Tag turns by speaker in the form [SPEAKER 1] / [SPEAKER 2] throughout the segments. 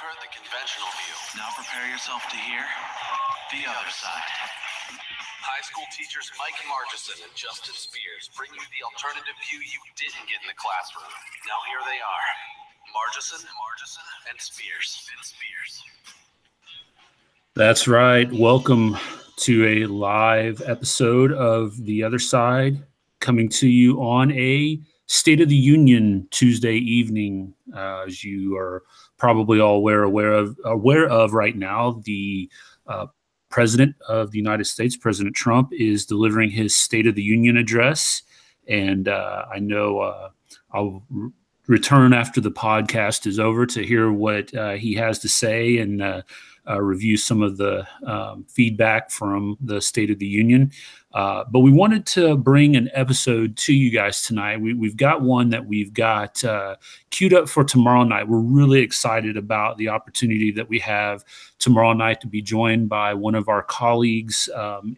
[SPEAKER 1] heard the conventional view. Now prepare yourself to hear the other side. High school teachers Mike Margison and Justin Spears bring you the alternative view you didn't get in the classroom. Now here they are, Margison and Spears.
[SPEAKER 2] That's right. Welcome to a live episode of The Other Side, coming to you on a State of the Union Tuesday evening. As you are probably all aware of right now, the President of the United States, President Trump, is delivering his State of the Union address. And I know I'll return after the podcast is over to hear what he has to say and review some of the feedback from the State of the Union. But we wanted to bring an episode to you guys tonight. We've got one that we've got queued up for tomorrow night. We're really excited about the opportunity that we have tomorrow night to be joined by one of our colleagues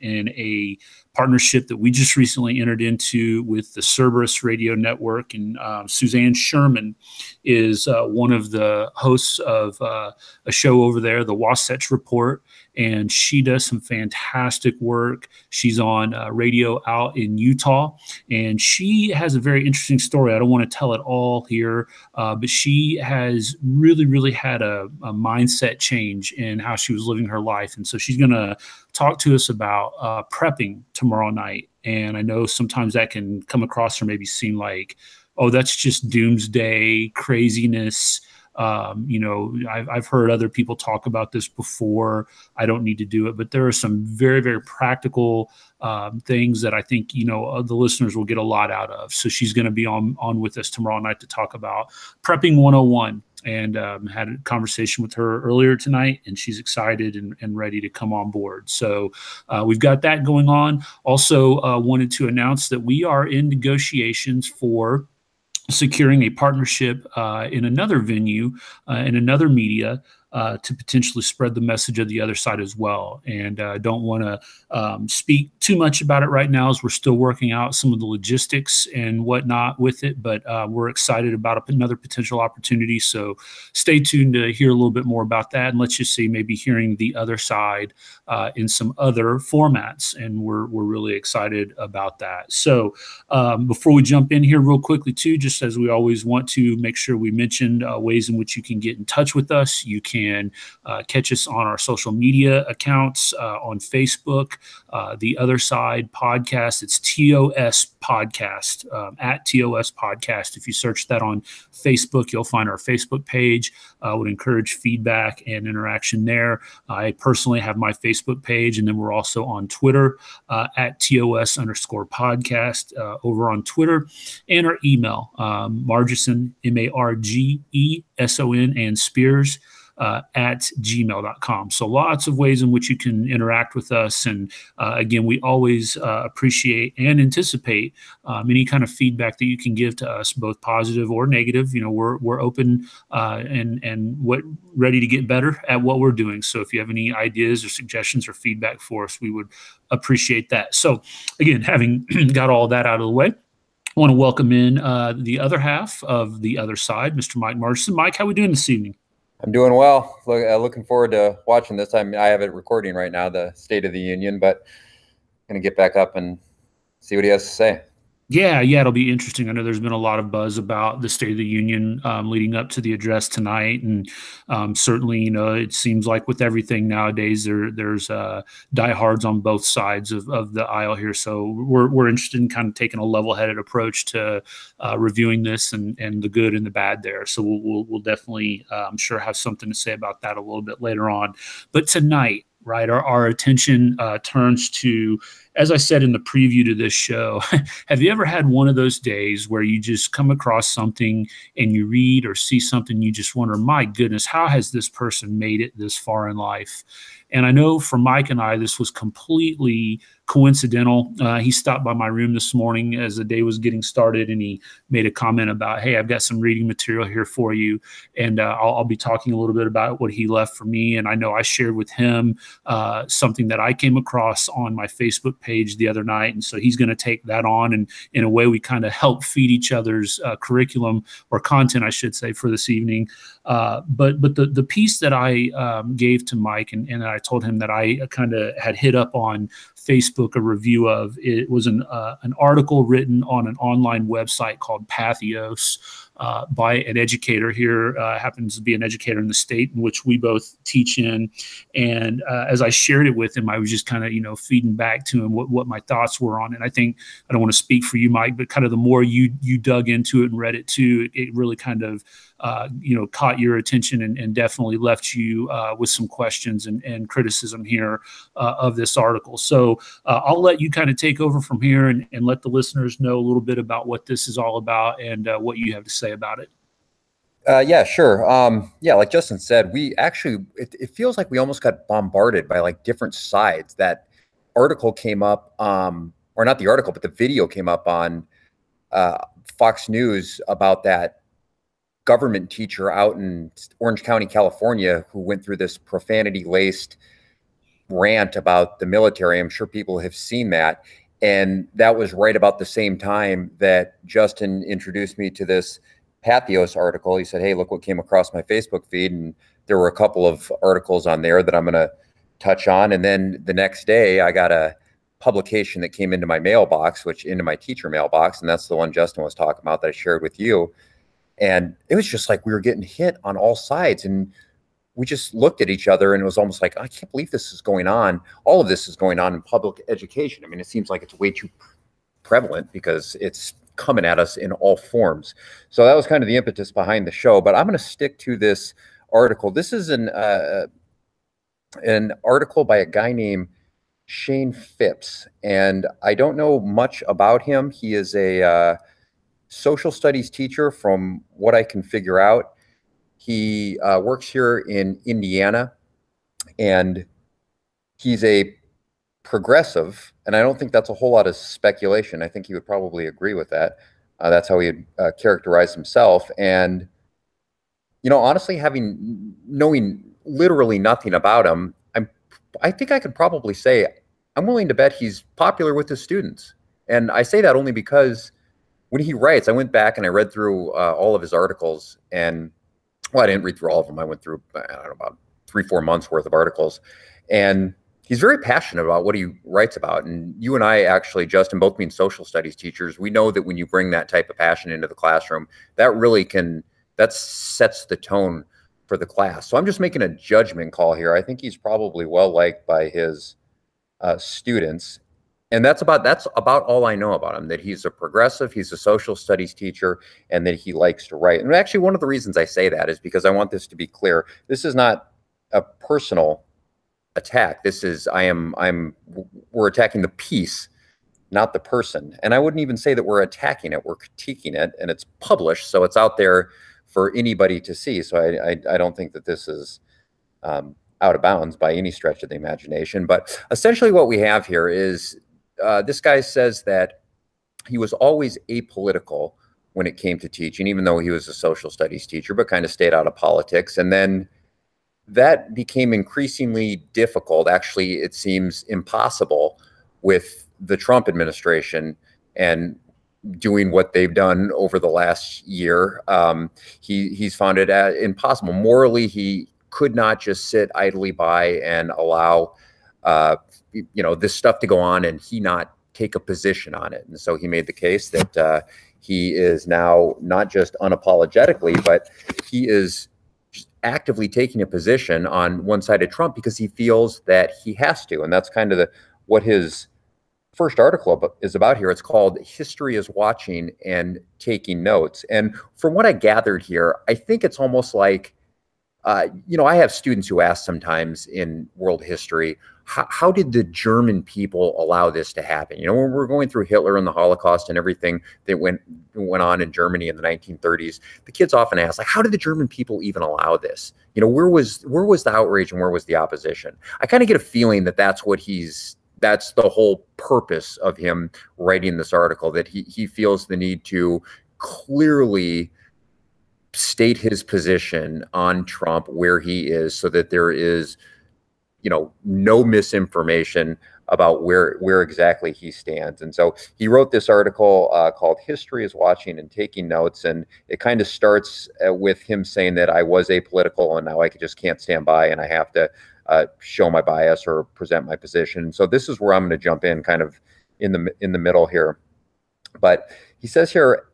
[SPEAKER 2] in a partnership that we just recently entered into with the Cerberus Radio Network. And Suzanne Sherman is one of the hosts of a show over there, the Wasatch Report, and she does some fantastic work. She's on radio out in Utah, and she has a very interesting story. I don't want to tell it all here, but she has really had a mindset change in how she was living her life. And so she's going to talk to us about prepping tomorrow night. And I know sometimes that can come across or maybe seem like, oh, that's just doomsday craziness. I've heard other people talk about this before. I don't need to do it, but there are some very practical things that I think, the listeners will get a lot out of. So she's going to be on with us tomorrow night to talk about Prepping 101, and had a conversation with her earlier tonight, and she's excited and ready to come on board. So we've got that going on. Also wanted to announce that we are in negotiations for securing a partnership in another venue, in another media, to potentially spread the message of the other side as well. And I don't want to speak too much about it right now, as we're still working out some of the logistics and whatnot with it, but we're excited about another potential opportunity. So stay tuned to hear a little bit more about that, and let's just see, maybe hearing the other side in some other formats. And we're really excited about that. So before we jump in here real quickly too, just as we always want to make sure we mention ways in which you can get in touch with us. You can catch us on our social media accounts, on Facebook, The Other Side Podcast. It's TOS Podcast, at TOS Podcast. If you search that on Facebook, you'll find our Facebook page. I would encourage feedback and interaction there. I personally have my Facebook page, and then we're also on Twitter at TOS_podcast over on Twitter, and our email, Margison, MARGESON, and Spears at gmail.com. So lots of ways in which you can interact with us. And again, we always appreciate and anticipate any kind of feedback that you can give to us, both positive or negative. We're open and ready to get better at what we're doing. So if you have any ideas or suggestions or feedback for us, we would appreciate that. So again, having got all that out of the way, I want to welcome in the other half of The Other Side, Mr. Mike Margison. Mike, how are we doing this evening?
[SPEAKER 3] I'm doing well. Looking forward to watching this. I have it recording right now, the State of the Union, but I'm going to get back up and see what he has to say.
[SPEAKER 2] Yeah, it'll be interesting. I know there's been a lot of buzz about the State of the Union leading up to the address tonight, and certainly, it seems like with everything nowadays, there's diehards on both sides of the aisle here. So we're interested in kind of taking a level-headed approach to reviewing this and the good and the bad there. So we'll definitely, I'm sure, have something to say about that a little bit later on. But tonight, right, our attention turns to, as I said in the preview to this show, have you ever had one of those days where you just come across something and you read or see something, you just wonder, my goodness, how has this person made it this far in life? And I know for Mike and I, this was completely coincidental. He stopped by my room this morning as the day was getting started, and he made a comment about, hey, I've got some reading material here for you. And I'll be talking a little bit about what he left for me. And I know I shared with him something that I came across on my Facebook page the other night. And so he's going to take that on. And in a way, we kind of help feed each other's curriculum or content, I should say, for this evening. But the piece that I gave to Mike and I told him that I kind of had hit up on Facebook a review of, it was an article written on an online website called Pathos by an educator here, happens to be an educator in the state in which we both teach in. And as I shared it with him, I was just kind of, feeding back to him what my thoughts were on it. I think, I don't want to speak for you, Mike, but kind of the more you dug into it and read it too, it really kind of, caught your attention and definitely left you with some questions and criticism here of this article. So I'll let you kind of take over from here and let the listeners know a little bit about what this is all about and what you have to say about it.
[SPEAKER 3] Yeah, sure. Yeah, like Justin said, we actually, it feels like we almost got bombarded by like different sides. That article came up, or not the article, but the video came up on Fox News about that government teacher out in Orange County, California, who went through this profanity-laced rant about the military. I'm sure people have seen that. And that was right about the same time that Justin introduced me to this Pathos article. He said, hey, look what came across my Facebook feed. And there were a couple of articles on there that I'm going to touch on. And then the next day I got a publication that came into my mailbox, into my teacher mailbox. And that's the one Justin was talking about that I shared with you. And it was just like we were getting hit on all sides. And we just looked at each other and it was almost like, I can't believe this is going on. All of this is going on in public education. I mean, it seems like it's way too prevalent because it's coming at us in all forms. So that was kind of the impetus behind the show. But I'm going to stick to this article. This is an article by a guy named Shane Phipps. And I don't know much about him. He is a social studies teacher from what I can figure out. He works here in Indiana, and he's a progressive, and I don't think that's a whole lot of speculation. I think he would probably agree with that. That's how he would characterize himself. And, honestly, knowing literally nothing about him, I think I could probably say I'm willing to bet he's popular with his students. And I say that only because when he writes, I went back and I read through all of his articles, and well, I didn't read through all of them. I went through, I don't know, about 3-4 months worth of articles, and he's very passionate about what he writes about. And you and I actually, Justin, both being social studies teachers, we know that when you bring that type of passion into the classroom, that sets the tone for the class. So I'm just making a judgment call here. I think he's probably well liked by his students. And that's about all I know about him, that he's a progressive, he's a social studies teacher, and that he likes to write. And actually, one of the reasons I say that is because I want this to be clear. This is not a personal attack. This is, we're attacking the piece, not the person. And I wouldn't even say that we're attacking it, we're critiquing it, and it's published, so it's out there for anybody to see. So I don't think that this is out of bounds by any stretch of the imagination. But essentially what we have here is, this guy says that he was always apolitical when it came to teaching, even though he was a social studies teacher, but kind of stayed out of politics. And then that became increasingly difficult. Actually, it seems impossible with the Trump administration and doing what they've done over the last year. He's found it impossible. Morally, he could not just sit idly by and allow this stuff to go on and he not take a position on it. And so he made the case that he is now not just unapologetically, but he is just actively taking a position on one side of Trump because he feels that he has to. And that's kind of what his first article is about here. It's called History is Watching and Taking Notes. And from what I gathered here, I think it's almost like, I have students who ask sometimes in world history, how did the German people allow this to happen? When we're going through Hitler and the Holocaust and everything that went on in Germany in the 1930s, the kids often ask, like, how did the German people even allow this? Where was the outrage and where was the opposition? I kind of get a feeling that that's the whole purpose of him writing this article, that he feels the need to clearly state his position on Trump, where he is, so that there is, no misinformation about where exactly he stands. And so he wrote this article called "History is Watching and Taking Notes," and it kind of starts with him saying that I was apolitical and now I just can't stand by and I have to show my bias or present my position. So this is where I'm going to jump in, kind of in the middle here. But he says here,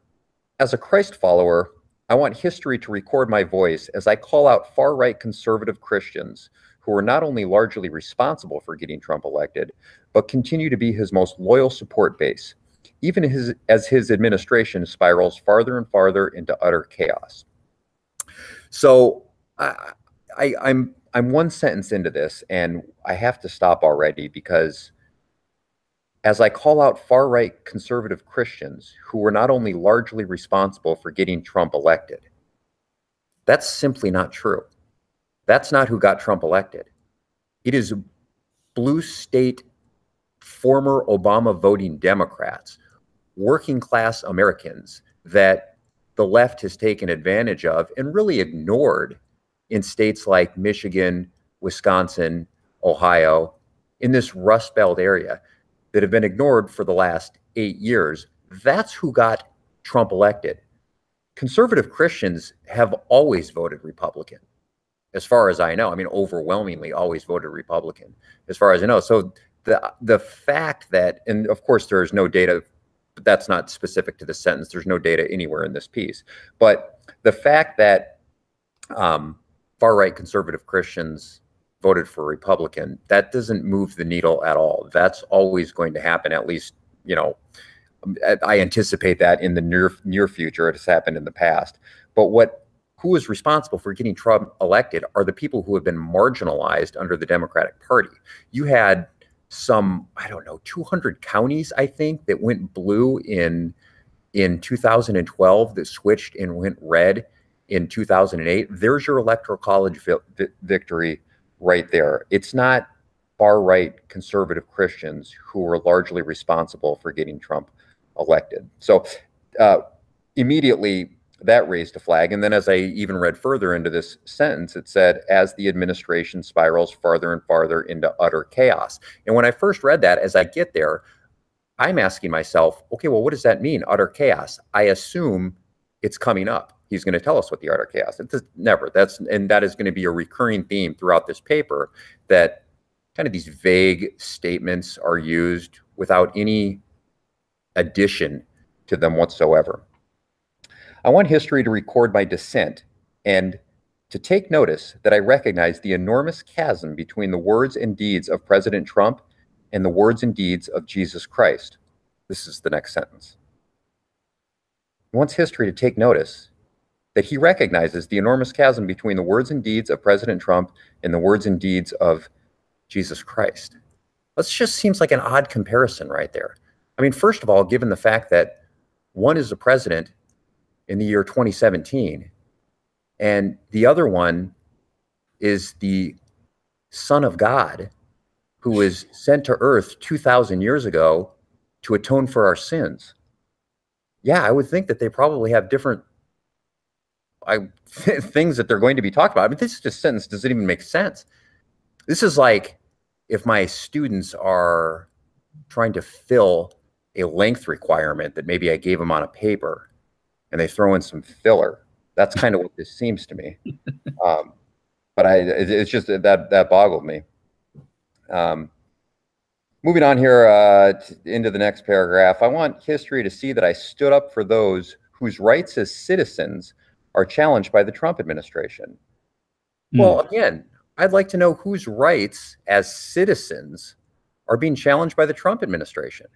[SPEAKER 3] as a Christ follower, I want history to record my voice as I call out far-right conservative Christians who are not only largely responsible for getting Trump elected, but continue to be his most loyal support base, even as his administration spirals farther and farther into utter chaos. So I'm one sentence into this, and I have to stop already, because as I call out far-right conservative Christians who were not only largely responsible for getting Trump elected, that's simply not true. That's not who got Trump elected. It is blue state, former Obama voting Democrats, working class Americans that the left has taken advantage of and really ignored in states like Michigan, Wisconsin, Ohio, in this Rust Belt area, that have been ignored for the last 8 years. That's who got Trump elected. Conservative Christians have always voted Republican, as far as I know. I mean, overwhelmingly always voted Republican, as far as I know. So the fact that, and of course there's no data, but that's not specific to the sentence. There's no data anywhere in this piece. But the fact that far-right conservative Christians voted for Republican, that doesn't move the needle at all. That's always going to happen. At least, I anticipate that in the near future. It has happened in the past. But who is responsible for getting Trump elected are the people who have been marginalized under the Democratic Party. You had some, 200 counties, I think, that went blue in 2012, that switched and went red in 2008. There's your electoral college victory right there. It's not far-right conservative Christians who were largely responsible for getting Trump elected. So immediately that raised a flag. And then as I even read further into this sentence, it said, as the administration spirals farther and farther into utter chaos. And when I first read that, as I get there, I'm asking myself, okay, well, what does that mean, utter chaos? I assume it's coming up. He's going to tell us what the utter chaos is. Never. And that is going to be a recurring theme throughout this paper, that kind of these vague statements are used without any addition to them whatsoever. I want history to record my dissent and to take notice that I recognize the enormous chasm between the words and deeds of President Trump and the words and deeds of Jesus Christ. This is the next sentence. He wants history to take notice that he recognizes the enormous chasm between the words and deeds of President Trump and the words and deeds of Jesus Christ. That just seems like an odd comparison right there. I mean, first of all, given the fact that one is the president in the year 2017, and the other one is the Son of God who was sent to earth 2,000 years ago to atone for our sins. Yeah, I would think that they probably have different things that they're going to be talking about. I mean, this just sentence doesn't even make sense. This is like if my students are trying to fill a length requirement that maybe I gave them on a paper, and they throw in some filler. That's kind of what this seems to me. But it's just that boggled me. Moving on here into the next paragraph, I want history to see that I stood up for those whose rights as citizens are challenged by the Trump administration. Well, again, I'd like to know whose rights as citizens are being challenged by the Trump administration.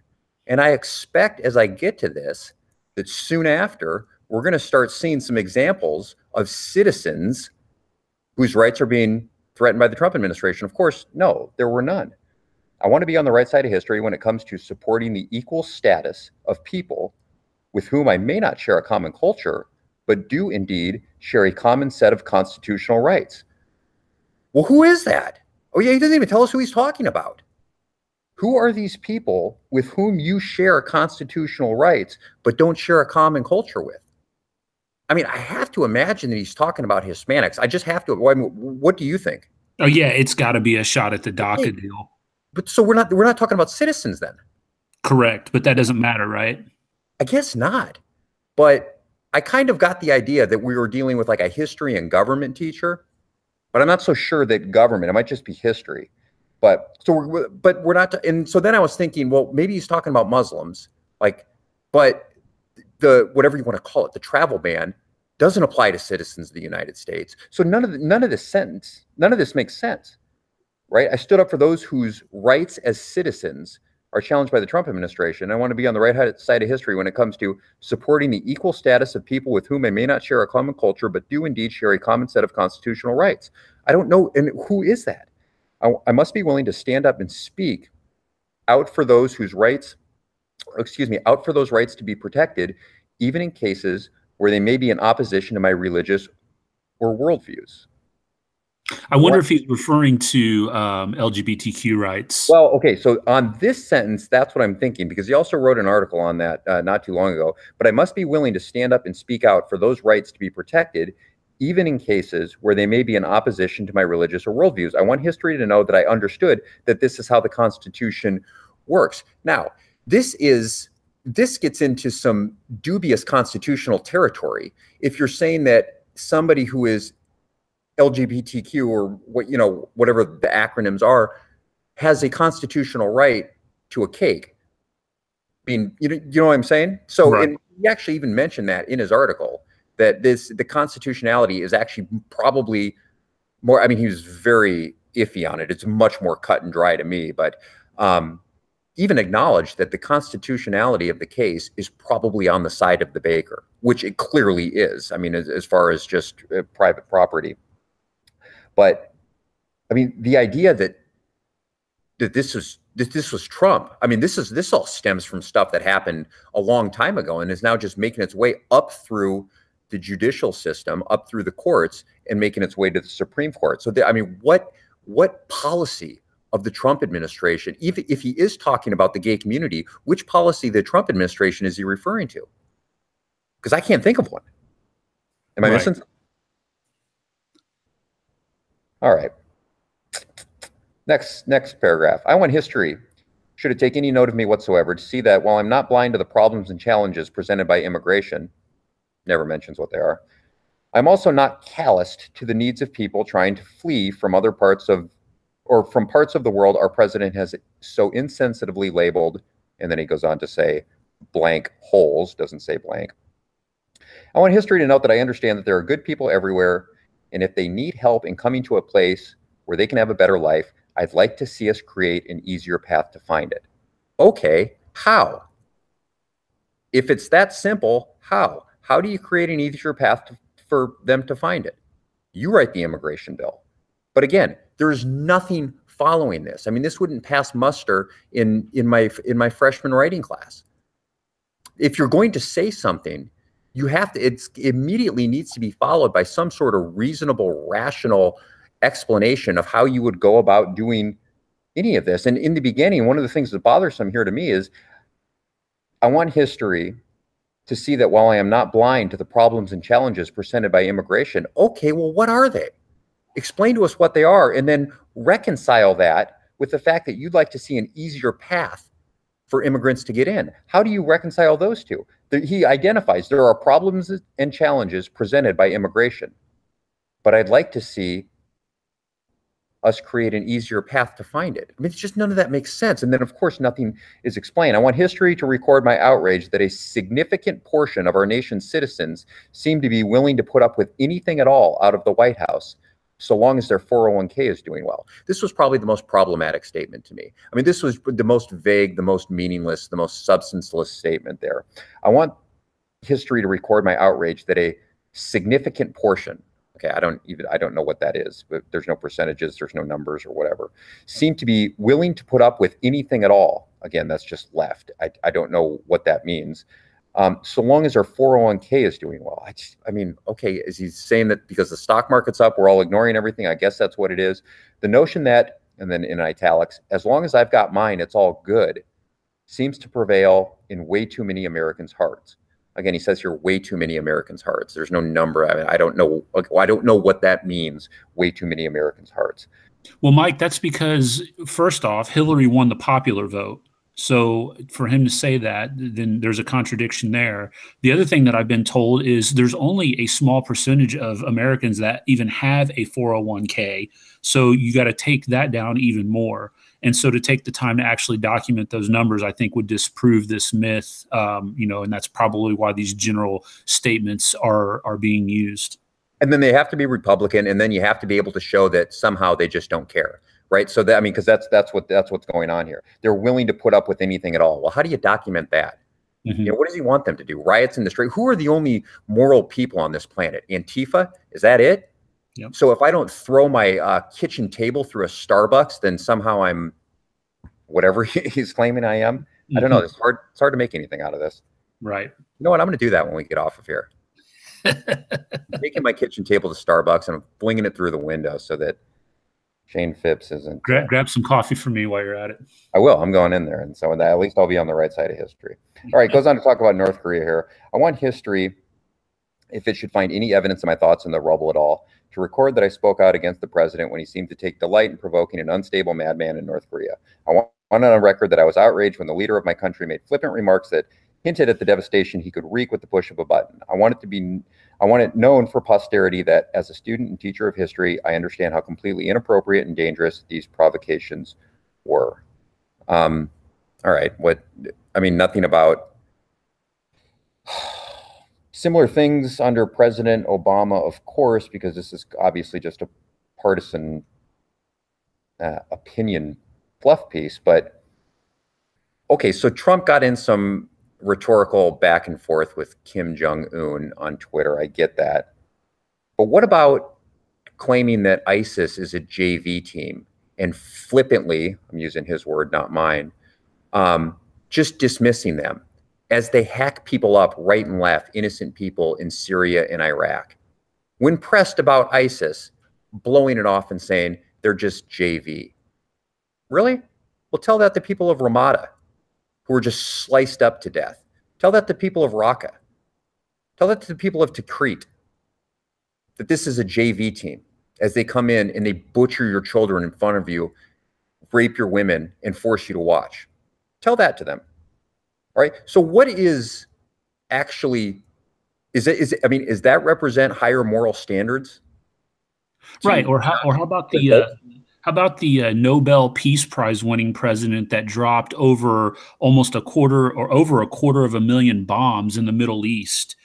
[SPEAKER 3] And I expect, as I get to this, that soon after, we're going to start seeing some examples of citizens whose rights are being threatened by the Trump administration. Of course, no, there were none. I want to be on the right side of history when it comes to supporting the equal status of people with whom I may not share a common culture, but do indeed share a common set of constitutional rights. Well, who is that? Oh yeah, he doesn't even tell us who he's talking about. Who are these people with whom you share constitutional rights, but don't share a common culture with? I mean, I have to imagine that he's talking about Hispanics. I just have to. I mean, what do you think?
[SPEAKER 2] Oh yeah, it's got to be a shot at the
[SPEAKER 3] Okay,
[SPEAKER 2] DACA deal.
[SPEAKER 3] but so we're not talking about citizens then.
[SPEAKER 2] Correct, but that doesn't matter, right?
[SPEAKER 3] I guess not. But I kind of got the idea that we were dealing with like a history and government teacher, but I'm not so sure that government, it might just be history. But we're not, and so then I was thinking, well, maybe he's talking about Muslims, like, but the whatever you want to call it, the travel ban doesn't apply to citizens of the United States. So none of this makes sense, right? I stood up for those whose rights as citizens are challenged by the Trump administration. I want to be on the right side of history when it comes to supporting the equal status of people with whom I may not share a common culture, but do indeed share a common set of constitutional rights. I don't know, and who is that? I must be willing to stand up and speak out for those whose rights, out for those rights to be protected, even in cases where they may be in opposition to my religious or worldviews.
[SPEAKER 2] I wonder if he's referring to LGBTQ rights.
[SPEAKER 3] Well, okay, so on this sentence, that's what I'm thinking, because he also wrote an article on that not too long ago. But I must be willing to stand up and speak out for those rights to be protected, even in cases where they may be in opposition to my religious or worldviews. I want history to know that I understood that this is how the Constitution works. Now, this gets into some dubious constitutional territory. If you're saying that somebody who is LGBTQ or whatever the acronyms are has a constitutional right to a cake. I mean, you know what I'm saying? So, right. And he actually even mentioned that in his article, that the constitutionality is actually probably more, I mean, he was very iffy on it. It's much more cut and dry to me, but even acknowledged that the constitutionality of the case is probably on the side of the baker, which it clearly is. I mean, as far as just private property. But I mean, the idea that this was Trump. I mean, this all stems from stuff that happened a long time ago and is now just making its way up through the judicial system, up through the courts, and making its way to the Supreme Court. So, I mean, what policy of the Trump administration, if he is talking about the gay community, which policy of the Trump administration is he referring to? Because I can't think of one. Am I missing something? All right. Next paragraph. I want history, should it take any note of me whatsoever, to see that while I'm not blind to the problems and challenges presented by immigration, never mentions what they are, I'm also not calloused to the needs of people trying to flee from other parts of, or from parts of the world our president has so insensitively labeled, and then he goes on to say blank holes, doesn't say blank. I want history to note that I understand that there are good people everywhere, and if they need help in coming to a place where they can have a better life, I'd like to see us create an easier path to find it. Okay, how? If it's that simple, how? How do you create an easier path for them to find it? You write the immigration bill. But again, there is nothing following this. I mean, this wouldn't pass muster in my freshman writing class. If you're going to say something, you have to, it immediately needs to be followed by some sort of reasonable, rational explanation of how you would go about doing any of this. And in the beginning, one of the things that bothersome here to me is I want history to see that while I am not blind to the problems and challenges presented by immigration, okay, well, what are they? Explain to us what they are, and then reconcile that with the fact that you'd like to see an easier path for immigrants to get in. How do you reconcile those two? He identifies there are problems and challenges presented by immigration, but I'd like to see us create an easier path to find it. I mean, it's just none of that makes sense. And then, of course, nothing is explained. I want history to record my outrage that a significant portion of our nation's citizens seem to be willing to put up with anything at all out of the White House, so long as their 401k is doing well. This was probably the most problematic statement to me. I mean, this was the most vague, the most meaningless, the most substanceless statement there. I want history to record my outrage that a significant portion, okay, I don't know what that is, but there's no percentages, there's no numbers or whatever, seem to be willing to put up with anything at all. Again, that's just left. I don't know what that means. So long as our 401k is doing well. I mean, okay, is he saying that because the stock market's up, we're all ignoring everything? I guess that's what it is. The notion that, and then in italics, as long as I've got mine, it's all good, seems to prevail in way too many Americans' hearts. Again, he says here, way too many Americans' hearts. There's no number. I mean, I don't know what that means, way too many Americans' hearts.
[SPEAKER 2] Well, Mike, that's because first off, Hillary won the popular vote. So for him to say that, then there's a contradiction there. The other thing that I've been told is there's only a small percentage of Americans that even have a 401k. So you got to take that down even more. And so to take the time to actually document those numbers, I think would disprove this myth. And that's probably why these general statements are being used.
[SPEAKER 3] And then they have to be Republican, and then you have to be able to show that somehow they just don't care, right? So that, I mean, because that's what's going on here. They're willing to put up with anything at all. Well, how do you document that?
[SPEAKER 2] Mm-hmm.
[SPEAKER 3] You know, what does he want them to do? Riots in the street? Who are the only moral people on this planet? Antifa? Is that it?
[SPEAKER 2] Yep.
[SPEAKER 3] So if I don't throw my kitchen table through a Starbucks, then somehow I'm whatever he's claiming I am. Mm-hmm. I don't know. It's hard to make anything out of this.
[SPEAKER 2] Right.
[SPEAKER 3] You know what? I'm going to do that when we get off of here. Taking my kitchen table to Starbucks and I'm flinging it through the window so that Shane Phipps isn't.
[SPEAKER 2] Grab some coffee for me while you're at it.
[SPEAKER 3] I will. I'm going in there, and so at least I'll be on the right side of history. All right, goes on to talk about North Korea here. I want history, if it should find any evidence of my thoughts in the rubble at all, to record that I spoke out against the president when he seemed to take delight in provoking an unstable madman in North Korea. I want on record that I was outraged when the leader of my country made flippant remarks that hinted at the devastation he could wreak with the push of a button. I want it known for posterity that as a student and teacher of history, I understand how completely inappropriate and dangerous these provocations were. All right. Nothing about similar things under President Obama, of course, because this is obviously just a partisan opinion fluff piece. But okay, so Trump got in some rhetorical back and forth with Kim Jong-un on Twitter. I get that. But what about claiming that ISIS is a JV team and flippantly, I'm using his word, not mine, just dismissing them as they hack people up right and left, innocent people in Syria and Iraq? When pressed about ISIS, blowing it off and saying they're just JV. Really? Well, tell that to people of Ramadi, who were just sliced up to death. Tell that to people of Raqqa. Tell that to the people of Tikrit, that this is a JV team as they come in and they butcher your children in front of you, rape your women, and force you to watch. Tell that to them. All right. So what is actually, does that represent higher moral standards?
[SPEAKER 2] Right. Or how about the Nobel Peace Prize winning president that dropped over a quarter of a million bombs in the Middle East,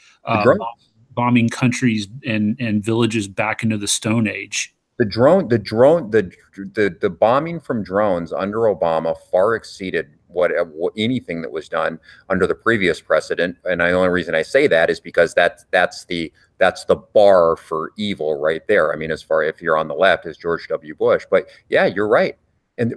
[SPEAKER 2] bombing countries and villages back into the Stone Age?
[SPEAKER 3] The bombing from drones under Obama far exceeded what anything that was done under the previous precedent. And the only reason I say that is because that's the bar for evil right there. I mean, as far if you're on the left as George W. Bush, but yeah, you're right. And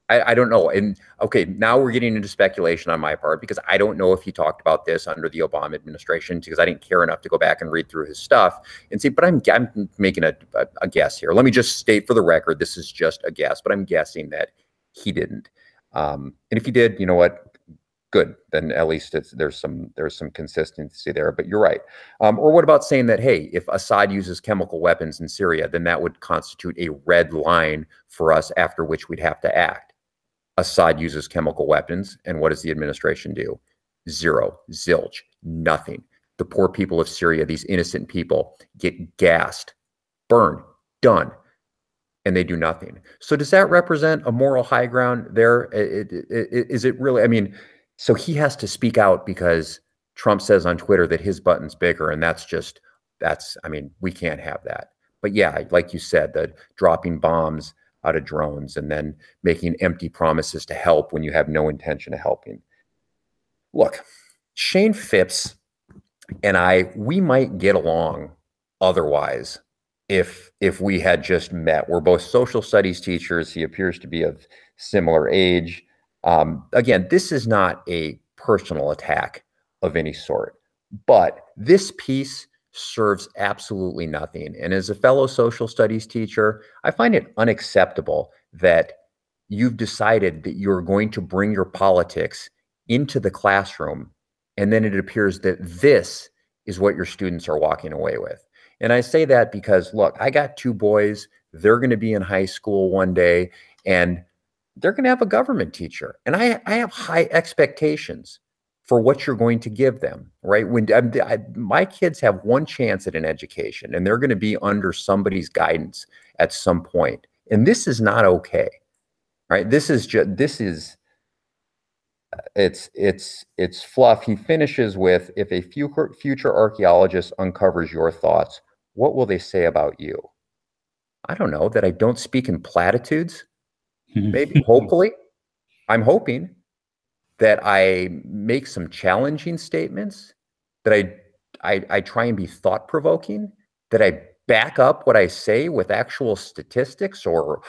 [SPEAKER 3] I don't know. And okay, now we're getting into speculation on my part because I don't know if he talked about this under the Obama administration because I didn't care enough to go back and read through his stuff and see. But I'm making a guess here. Let me just state for the record, this is just a guess, but I'm guessing that he didn't. And if he did, you know what? Good. Then at least there's some consistency there. But you're right. Or what about saying that, hey, if Assad uses chemical weapons in Syria, then that would constitute a red line for us after which we'd have to act. Assad uses chemical weapons, and what does the administration do? Zero, zilch, nothing. The poor people of Syria, these innocent people, get gassed, burned, done. And they do nothing. So does that represent a moral high ground there? Is it really? I mean, so he has to speak out because Trump says on Twitter that his button's bigger, and we can't have that. But yeah, like you said, the dropping bombs out of drones and then making empty promises to help when you have no intention of helping. Look, Shane Phipps and we might get along otherwise if we had just met. We're both social studies teachers. He appears to be of similar age. Again, this is not a personal attack of any sort, but this piece serves absolutely nothing. And as a fellow social studies teacher, I find it unacceptable that you've decided that you're going to bring your politics into the classroom, and then it appears that this is what your students are walking away with. And I say that because, look, I got two boys they're going to be in high school one day, and they're going to have a government teacher. And I have high expectations for what you're going to give them, right? When my kids have one chance at an education, and they're going to be under somebody's guidance at some point. And this is not okay, right? It's fluff. He finishes with, if a future archaeologist uncovers your thoughts, what will they say about you? I don't know, that I don't speak in platitudes. Maybe, hopefully, I'm hoping that I make some challenging statements, that I try and be thought-provoking, that I back up what I say with actual statistics or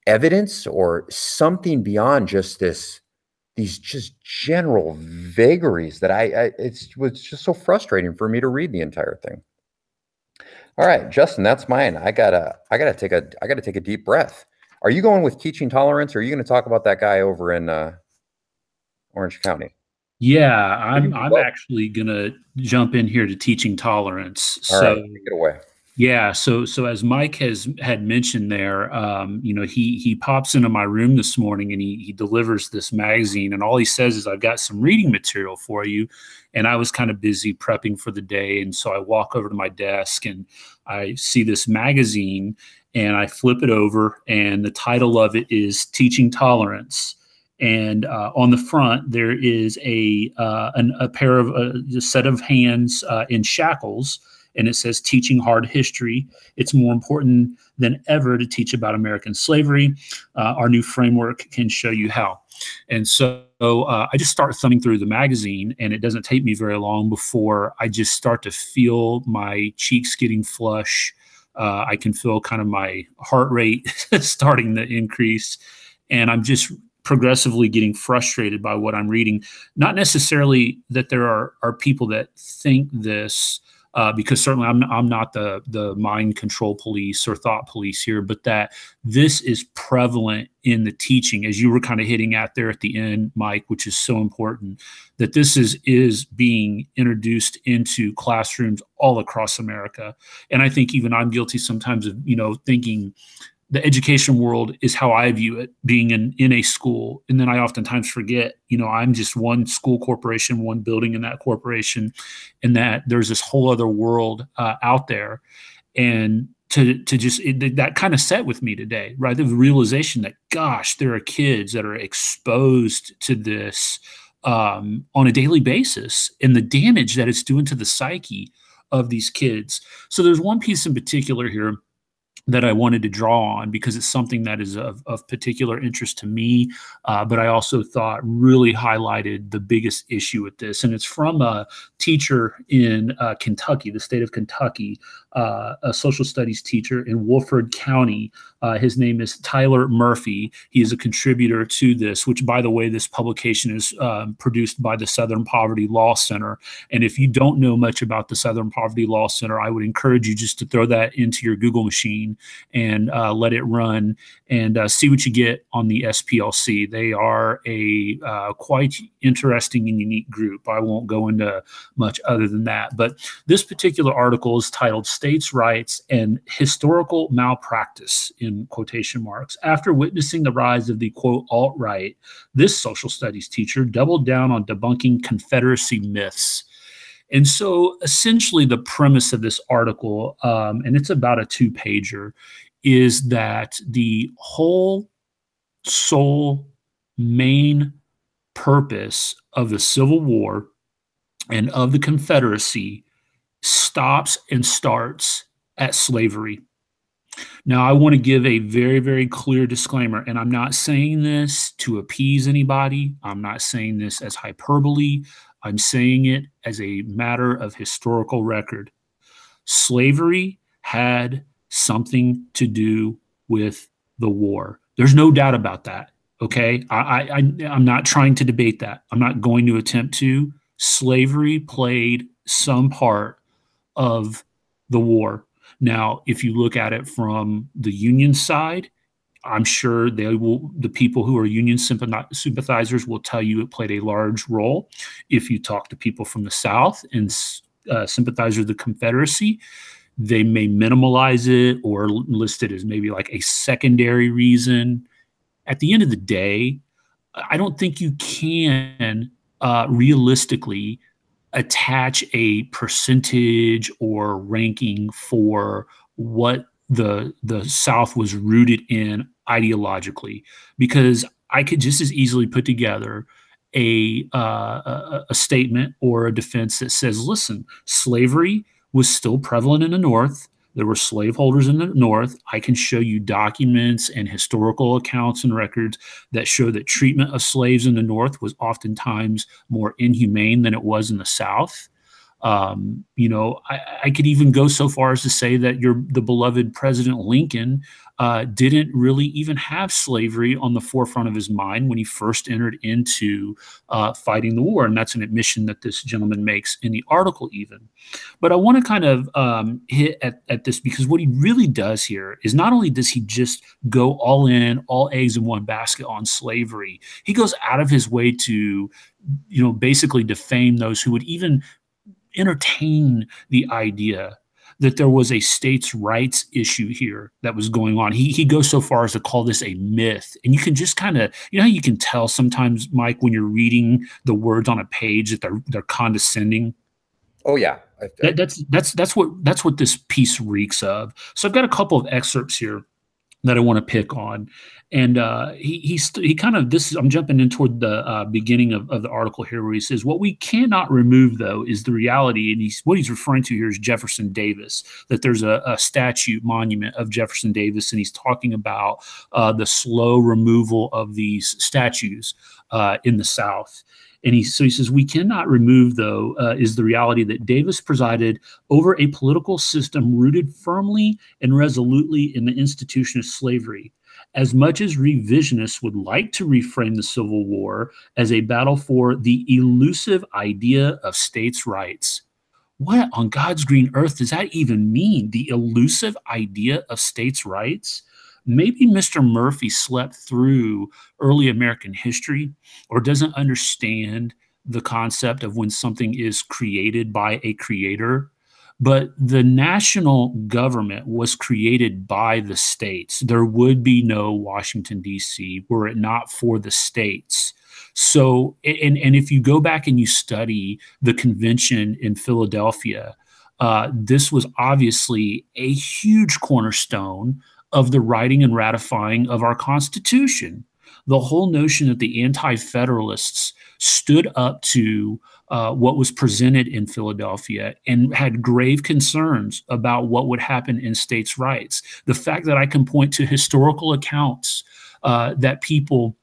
[SPEAKER 3] evidence or something beyond just these just general vagaries that it was just so frustrating for me to read the entire thing. All right, Justin, that's mine. I gotta take a deep breath. Are you going with teaching tolerance, or are you going to talk about that guy over in Orange County?
[SPEAKER 2] Yeah, I'm actually gonna jump in here to teaching tolerance.
[SPEAKER 3] All right, take it away.
[SPEAKER 2] Yeah, so as Mike had mentioned there, he pops into my room this morning and he delivers this magazine, and all he says is, "I've got some reading material for you." And I was kind of busy prepping for the day, and so I walk over to my desk and I see this magazine, and I flip it over, and the title of it is Teaching Tolerance. And on the front there is a pair of a set of hands in shackles. And it says, "Teaching hard history. It's more important than ever to teach about American slavery. Our new framework can show you how." And so I just start thumbing through the magazine, and it doesn't take me very long before I just start to feel my cheeks getting flush. I can feel kind of my heart rate starting to increase. And I'm just progressively getting frustrated by what I'm reading. Not necessarily that there are people that think this, because certainly I'm not the mind control police or thought police here, but that this is prevalent in the teaching, as you were kind of hitting at there at the end, Mike, which is so important, that this is being introduced into classrooms all across America. And I think even I'm guilty sometimes of, thinking the education world is how I view it, being in a school. And then I oftentimes forget, I'm just one school corporation, one building in that corporation, and that there's this whole other world out there. And that kind of set with me today, right? The realization that, gosh, there are kids that are exposed to this on a daily basis, and the damage that it's doing to the psyche of these kids. So there's one piece in particular here that I wanted to draw on, because it's something that is of particular interest to me, but I also thought really highlighted the biggest issue with this. And it's from a teacher in Kentucky, the state of Kentucky, a social studies teacher in Wolford County. His name is Tyler Murphy. He is a contributor to this, which, by the way, this publication is produced by the Southern Poverty Law Center. And if you don't know much about the Southern Poverty Law Center, I would encourage you just to throw that into your Google machine and let it run and see what you get on the SPLC. They are a quite interesting and unique group. I won't go into much other than that. But this particular article is titled "States' Rights and Historical Malpractice," in quotation marks. After witnessing the rise of the, quote, alt-right, this social studies teacher doubled down on debunking Confederacy myths. And so essentially the premise of this article, and it's about a 2-pager, is that the whole sole main purpose of the Civil War and of the Confederacy stops and starts at slavery. Now, I want to give a very, very clear disclaimer, and I'm not saying this to appease anybody. I'm not saying this as hyperbole. I'm saying it as a matter of historical record. Slavery had something to do with the war. There's no doubt about that. Okay, I'm not trying to debate that. I'm not going to attempt to. Slavery played some part of the war. Now, if you look at it from the Union side, I'm sure the people who are Union sympathizers will tell you it played a large role. If you talk to people from the South and sympathizers of the Confederacy, They may minimalize it or list it as maybe like a secondary reason. At the end of the day, I don't think you can realistically attach a percentage or ranking for what the South was rooted in ideologically, because I could just as easily put together a statement or a defense that says, listen, slavery was still prevalent in the North. There were slaveholders in the North. I can show you documents and historical accounts and records that show that treatment of slaves in the North was oftentimes more inhumane than it was in the South. I could even go so far as to say that the beloved President Lincoln didn't really even have slavery on the forefront of his mind when he first entered into fighting the war. And that's an admission that this gentleman makes in the article even. But I want to kind of hit at this, because what he really does here is not only does he just go all in, all eggs in one basket on slavery, he goes out of his way to, basically defame those who would even entertain the idea that there was a states' rights issue here that was going on. He goes so far as to call this a myth. And you can just kind of, how you can tell sometimes, Mike, when you're reading the words on a page that they're condescending.
[SPEAKER 3] Oh yeah.
[SPEAKER 2] That's what this piece reeks of. So I've got a couple of excerpts here that I want to pick on. And he kind of, I'm jumping in toward the beginning of the article here, where he says, what we cannot remove, though, is the reality. And what he's referring to here is Jefferson Davis, that there's a statue monument of Jefferson Davis. And he's talking about the slow removal of these statues in the South. And so he says, we cannot remove, though, is the reality that Davis presided over a political system rooted firmly and resolutely in the institution of slavery. As much as revisionists would like to reframe the Civil War as a battle for the elusive idea of states' rights. What on God's green earth does that even mean? The elusive idea of states' rights? Maybe Mr. Murphy slept through early American history or doesn't understand the concept of when something is created by a creator. But the national government was created by the states. There would be no Washington, D.C., were it not for the states. So, and if you go back and you study the convention in Philadelphia, this was obviously a huge cornerstone of the writing and ratifying of our Constitution. The whole notion that the anti-federalists stood up to what was presented in Philadelphia and had grave concerns about what would happen in states' rights. The fact that I can point to historical accounts that people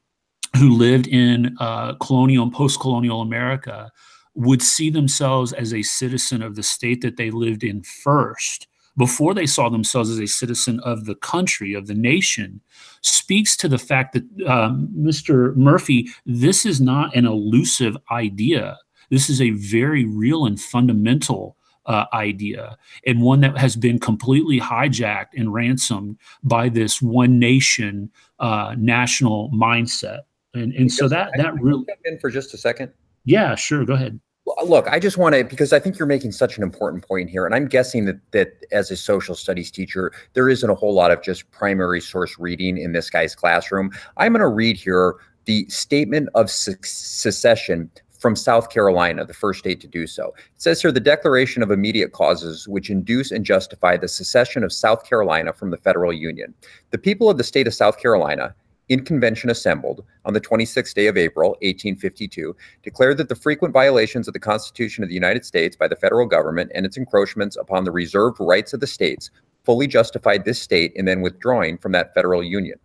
[SPEAKER 2] who lived in colonial and post-colonial America would see themselves as a citizen of the state that they lived in first, before they saw themselves as a citizen of the country, of the nation, speaks to the fact that, Mr. Murphy, this is not an elusive idea. This is a very real and fundamental idea, and one that has been completely hijacked and ransomed by this one nation national mindset. And so that really...
[SPEAKER 3] Jump in for just a second?
[SPEAKER 2] Yeah, sure. Go ahead.
[SPEAKER 3] Look, I just want to, because I think you're making such an important point here, and I'm guessing that as a social studies teacher, there isn't a whole lot of just primary source reading in this guy's classroom. I'm going to read here the statement of secession from South Carolina, the first state to do so. It says here, the declaration of immediate causes which induce and justify the secession of South Carolina from the federal union. The people of the state of South Carolina, in convention assembled on the 26th day of April, 1852, declared that the frequent violations of the Constitution of the United States by the federal government and its encroachments upon the reserved rights of the states fully justified this state in then withdrawing from that federal union.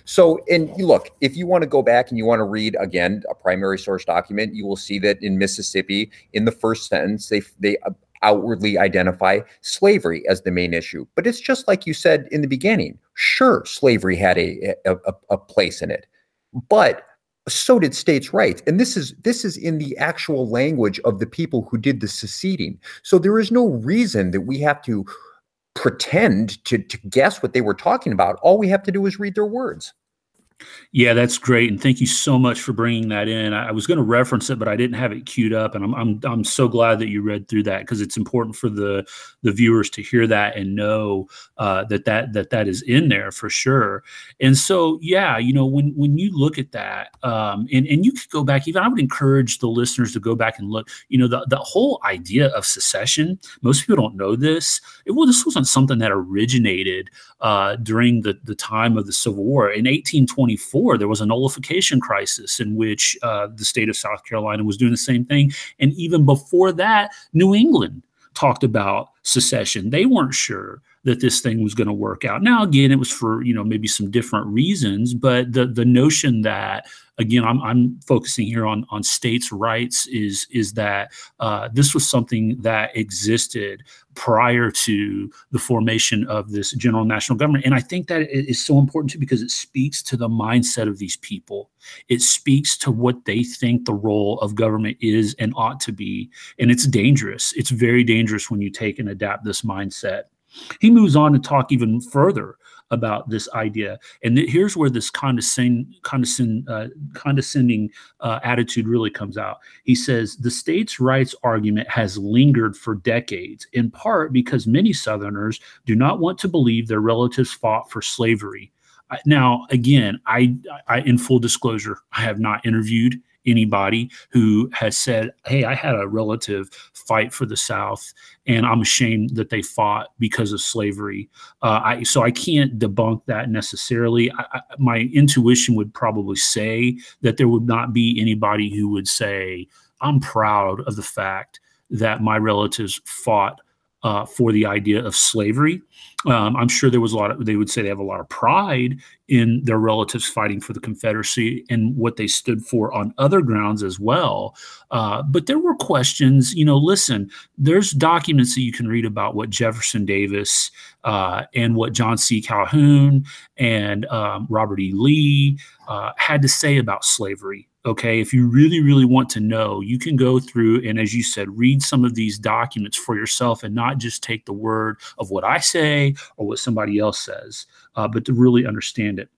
[SPEAKER 3] So, and look, if you want to go back and you want to read again a primary source document, you will see that in Mississippi, in the first sentence, they outwardly identify slavery as the main issue. But it's just like you said in the beginning. Sure, slavery had a place in it, but so did states' rights. And this is in the actual language of the people who did the seceding. So there is no reason that we have to pretend to guess what they were talking about. All we have to do is read their words.
[SPEAKER 2] Yeah, that's great, and thank you so much for bringing that in. I was going to reference it, but I didn't have it queued up, and I'm so glad that you read through that, because it's important for the viewers to hear that and know that is in there for sure. And so, yeah, when you look at that, and you could go back. Even I would encourage the listeners to go back and look. The whole idea of secession. Most people don't know this. This wasn't something that originated during the time of the Civil War. In 1824, there was a nullification crisis in which the state of South Carolina was doing the same thing. And even before that, New England talked about secession. They weren't sure that this thing was going to work out. Now, again, it was for, maybe some different reasons, but the notion that, again, I'm focusing here on states' rights is that this was something that existed prior to the formation of this general national government. And I think that is so important too, because it speaks to the mindset of these people. It speaks to what they think the role of government is and ought to be. And it's dangerous. It's very dangerous when you take and adapt this mindset. He moves on to talk even further about this idea. And here's where this condescending attitude really comes out. He says, the states' rights argument has lingered for decades, in part because many Southerners do not want to believe their relatives fought for slavery. Now, again, I in full disclosure, I have not interviewed anybody who has said, hey, I had a relative fight for the South, and I'm ashamed that they fought because of slavery. So I can't debunk that necessarily. My intuition would probably say that there would not be anybody who would say, I'm proud of the fact that my relatives fought for the idea of slavery. I'm sure there was they would say they have a lot of pride in their relatives fighting for the Confederacy and what they stood for on other grounds as well. But there were questions, listen, there's documents that you can read about what Jefferson Davis and what John C. Calhoun and Robert E. Lee had to say about slavery. Okay, if you really, really want to know, you can go through and, as you said, read some of these documents for yourself and not just take the word of what I say or what somebody else says, but to really understand it.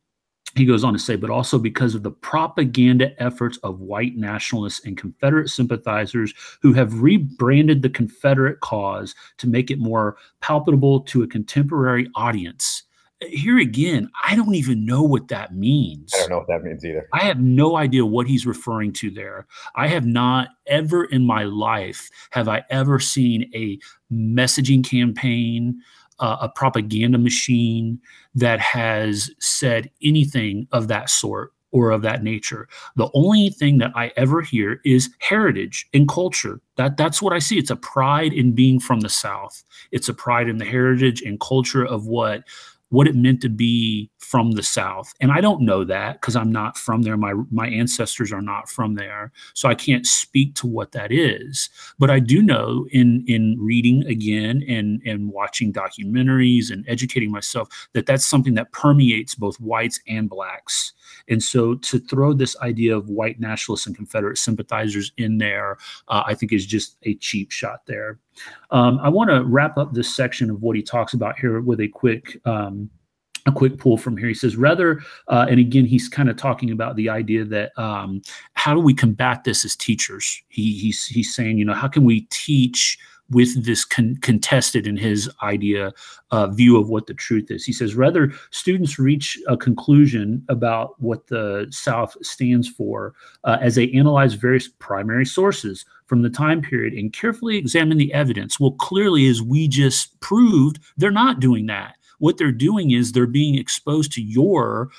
[SPEAKER 2] He goes on to say, but also because of the propaganda efforts of white nationalists and Confederate sympathizers who have rebranded the Confederate cause to make it more palpable to a contemporary audience. Here again, I don't even know what that means.
[SPEAKER 3] I don't know what that means either.
[SPEAKER 2] I have no idea what he's referring to there. I have not ever in my life have I ever seen a messaging campaign, a propaganda machine that has said anything of that sort or of that nature. The only thing that I ever hear is heritage and culture. That's what I see. It's a pride in being from the South. It's a pride in the heritage and culture of what it meant to be from the South. And I don't know that because I'm not from there. My ancestors are not from there. So I can't speak to what that is. But I do know in reading again and watching documentaries and educating myself that that's something that permeates both whites and blacks. And so to throw this idea of white nationalists and Confederate sympathizers in there, I think is just a cheap shot there. I want to wrap up this section of what he talks about here with a quick pull from here. He says, rather, and again, he's kind of talking about the idea that how do we combat this as teachers? He's saying, how can we teach with this contested, in his idea, view of what the truth is. He says, rather, students reach a conclusion about what the South stands for as they analyze various primary sources from the time period and carefully examine the evidence. Well, clearly, as we just proved, they're not doing that. What they're doing is they're being exposed to your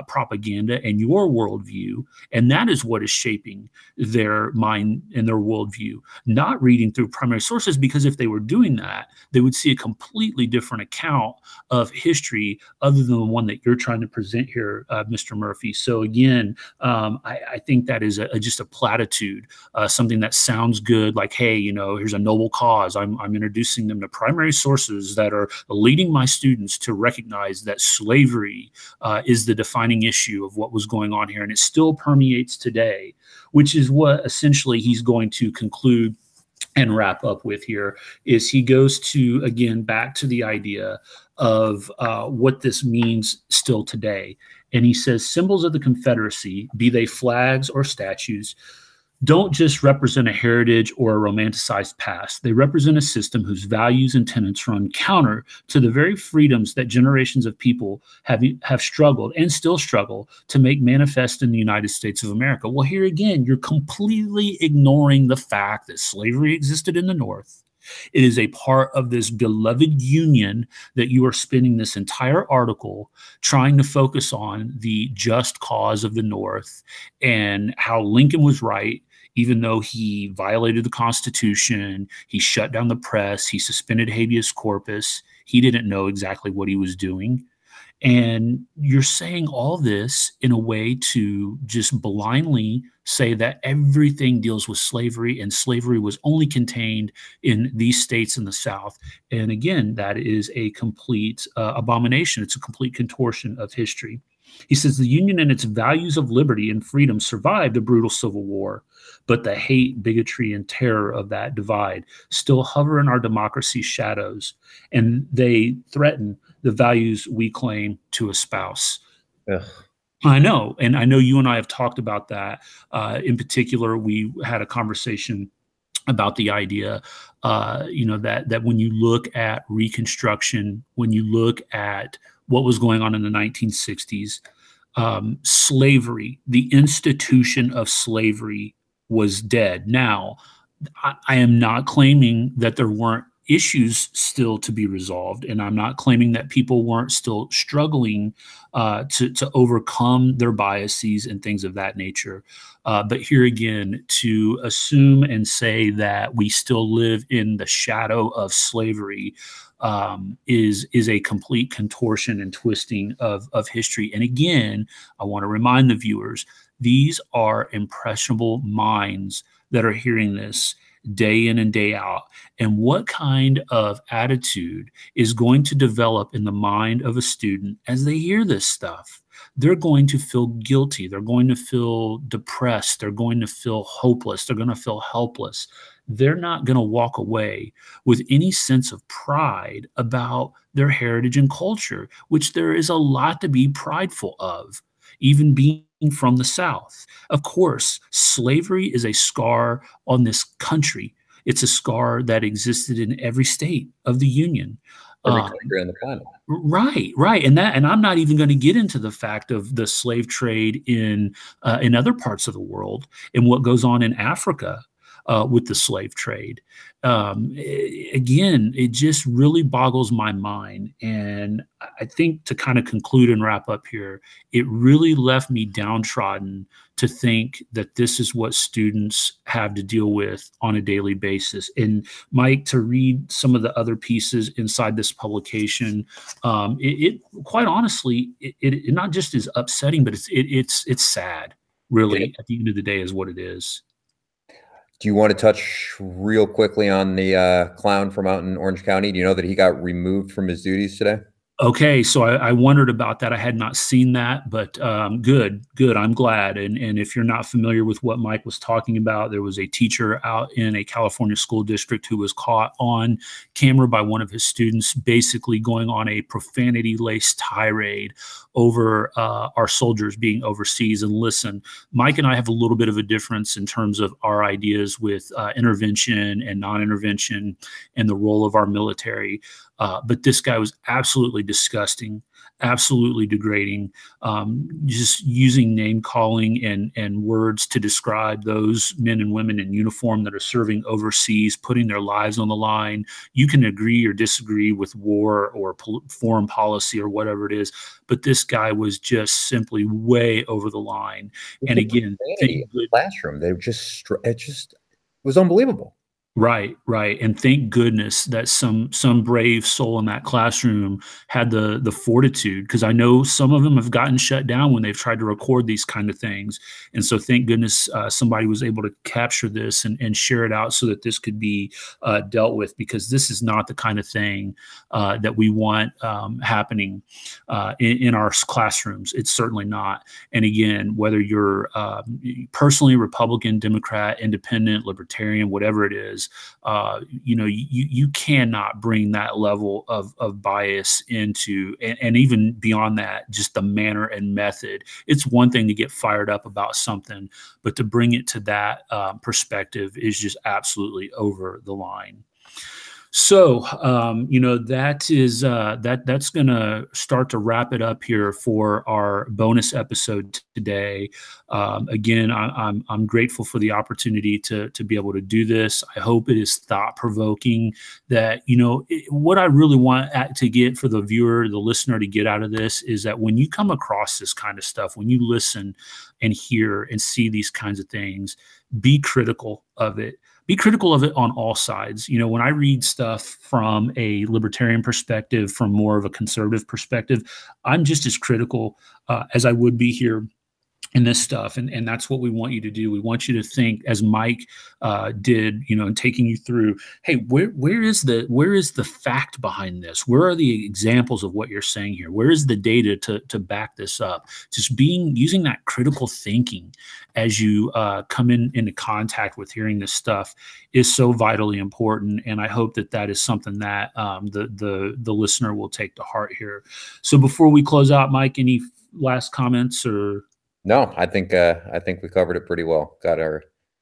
[SPEAKER 2] propaganda and your worldview, and that is what is shaping their mind and their worldview, not reading through primary sources, because if they were doing that, they would see a completely different account of history other than the one that you're trying to present here, Mr. Murphy. So again, I think that is just a platitude, something that sounds good, like, hey, here's a noble cause. I'm introducing them to primary sources that are leading my students to recognize that slavery is the defining issue of what was going on here. And it still permeates today, which is what essentially he's going to conclude and wrap up with here is he goes to, again, back to the idea of what this means still today. And he says symbols of the Confederacy, be they flags or statues, don't just represent a heritage or a romanticized past. They represent a system whose values and tenets run counter to the very freedoms that generations of people have struggled and still struggle to make manifest in the United States of America. Well, here again, you're completely ignoring the fact that slavery existed in the North. It is a part of this beloved union that you are spending this entire article trying to focus on the just cause of the North and how Lincoln was right. Even though he violated the Constitution, he shut down the press, he suspended habeas corpus, he didn't know exactly what he was doing. And you're saying all this in a way to just blindly say that everything deals with slavery and slavery was only contained in these states in the South. And again, that is a complete abomination. It's a complete contortion of history. He says the Union and its values of liberty and freedom survived a brutal Civil War, but the hate, bigotry, and terror of that divide still hover in our democracy's shadows, and they threaten the values we claim to espouse.
[SPEAKER 3] Ugh.
[SPEAKER 2] I know, and I know you and I have talked about that. In particular, we had a conversation about the idea, that when you look at Reconstruction, when you look at what was going on in the 1960s, slavery, the institution of slavery was dead. Now, I am not claiming that there weren't issues still to be resolved, and I'm not claiming that people weren't still struggling to overcome their biases and things of that nature. But here again, to assume and say that we still live in the shadow of slavery is a complete contortion and twisting of history. And again, I want to remind the viewers, these are impressionable minds that are hearing this day in and day out. And what kind of attitude is going to develop in the mind of a student as they hear this stuff? They're going to feel guilty. They're going to feel depressed. They're going to feel hopeless. They're going to feel helpless. They're not going to walk away with any sense of pride about their heritage and culture, which there is a lot to be prideful of, even being from the South. Of course, slavery is a scar on this country. It's a scar that existed in every state of the Union.
[SPEAKER 3] Every country on the planet.
[SPEAKER 2] Right. And I'm not even going to get into the fact of the slave trade in other parts of the world and what goes on in Africa with the slave trade. Again, it just really boggles my mind. And I think to kind of conclude and wrap up here, it really left me downtrodden to think that this is what students have to deal with on a daily basis. And Mike, to read some of the other pieces inside this publication, it quite honestly, it not just is upsetting, but it's sad, really, at the end of the day, is what it is.
[SPEAKER 3] Do you want to touch real quickly on the clown from out in Orange County? Do you know that he got removed from his duties today?
[SPEAKER 2] Okay, so I wondered about that. I had not seen that, but good. I'm glad. And if you're not familiar with what Mike was talking about, there was a teacher out in a California school district who was caught on camera by one of his students, basically going on a profanity-laced tirade over our soldiers being overseas. And listen, Mike and I have a little bit of a difference in terms of our ideas with intervention and non-intervention and the role of our military. But this guy was absolutely disgusting, absolutely degrading, just using name calling and words to describe those men and women in uniform that are serving overseas, putting their lives on the line. You can agree or disagree with war or foreign policy or whatever it is, but this guy was just simply way over the line. And again,
[SPEAKER 3] classroom, it just was unbelievable.
[SPEAKER 2] Right. And thank goodness that some brave soul in that classroom had the fortitude, because I know some of them have gotten shut down when they've tried to record these kind of things. And so thank goodness somebody was able to capture this and share it out so that this could be dealt with, because this is not the kind of thing that we want happening in our classrooms. It's certainly not. And again, whether you're personally Republican, Democrat, Independent, Libertarian, whatever it is, is, you cannot bring that level of bias into, and even beyond that, just the manner and method. It's one thing to get fired up about something, but to bring it to that perspective is just absolutely over the line. So, that is that's going to start to wrap it up here for our bonus episode today. Again, I'm grateful for the opportunity to be able to do this. I hope it is thought provoking. That what I really want to get for the viewer, the listener, to get out of this is that when you come across this kind of stuff, when you listen and hear and see these kinds of things, be critical of it. Be critical of it on all sides. When I read stuff from a libertarian perspective, from more of a conservative perspective, I'm just as critical as I would be here in this stuff. And that's what we want you to do. We want you to think, as Mike did, in taking you through, hey, where is the fact behind this? Where are the examples of what you're saying here? Where is the data to back this up? Just using that critical thinking as you come into contact with hearing this stuff is so vitally important. And I hope that is something that the listener will take to heart here. So before we close out, Mike, any last comments or?
[SPEAKER 3] No, I think we covered it pretty well. Got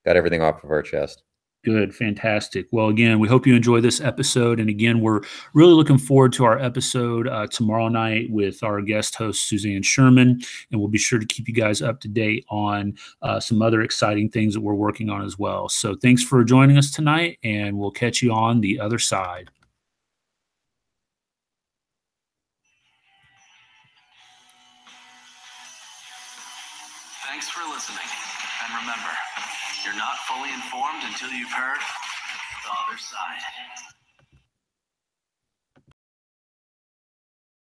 [SPEAKER 3] everything off of our chest.
[SPEAKER 2] Good. Fantastic. Well, again, we hope you enjoy this episode. And again, we're really looking forward to our episode tomorrow night with our guest host, Suzanne Sherman. And we'll be sure to keep you guys up to date on some other exciting things that we're working on as well. So thanks for joining us tonight, and we'll catch you on the other side.
[SPEAKER 1] Thanks for listening. And remember, you're not fully informed until you've heard the other side.